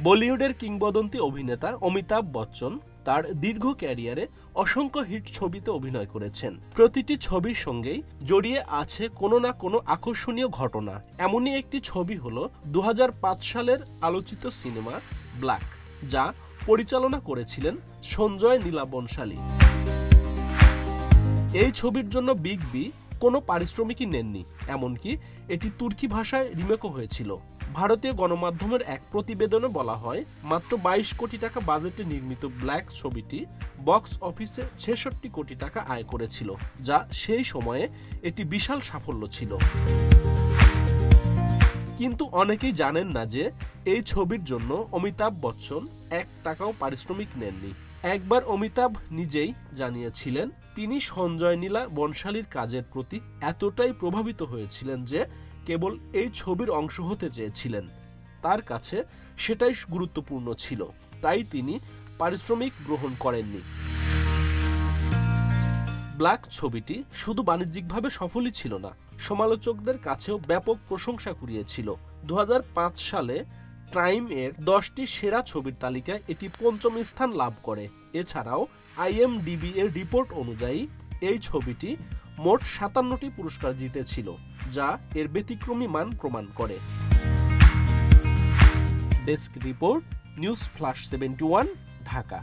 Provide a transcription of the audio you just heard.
বলিউডের কিংবদন্তি অভিনেতা অমিতাভ বচ্চন তার দীর্ঘ ক্যারিয়ারে অসংখ্য হিট ছবিতে অভিনয় করেছেন। প্রতিটি ছবির সঙ্গেই জড়িয়ে আছে কোনো না কোনো আকর্ষণীয় ঘটনা। এমনই একটি ছবি হলো 2005 সালের আলোচিত সিনেমা ব্ল্যাক, যা পরিচালনা করেছিলেন সঞ্জয় নীলা বনশালী। এই ছবির জন্য বিগ বি কোনো পারিশ্রমিকই নেননি, এমনকি এটি তুর্কি ভাষায় রিমেকও হয়েছিল। ভারতীয় গণমাধ্যমের এক প্রতিবেদনে বলা হয়, মাত্র 22 কোটি টাকা বাজেটে নির্মিত ব্ল্যাক ছবিটি বক্স অফিসে 66 কোটি টাকা আয় করেছিল, যা সেই সময়ে এটি বিশাল সাফল্য ছিল। কিন্তু অনেকেই জানেন না যে এই ছবির জন্য অমিতাভ বচ্চন 1 টাকাও পারিশ্রমিক নেননি। একবার অমিতাভ নিজেই জানিয়েছিলেন তিনি সঞ্জয় নীলা বনশালীর কাজের প্রতি এতটাই প্রভাবিত হয়েছিলেন যে কেবল এই ছবির অংশ হতে চেয়েছিলেন। তার কাছে সেটাই গুরুত্বপূর্ণ ছিল, তাই তিনি পারিশ্রমিক গ্রহণ করেননি। ব্ল্যাক ছবিটি শুধু বাণিজ্যিকভাবে সফলই ছিল না, সমালোচকদের কাছেও ব্যাপক প্রশংসা কুড়িয়েছিল। 2005 সালে টাইম এর 10টি সেরা ছবির তালিকায় এটি 5ম স্থান লাভ করে। এছাড়াও IMDb এর রিপোর্ট অনুযায়ী এই ছবিটি মোট 57টি পুরস্কার জিতেছিল, যা এর ব্যতিক্রমী মান প্রমাণ করে। Desk report, news flash 71, Dhaka.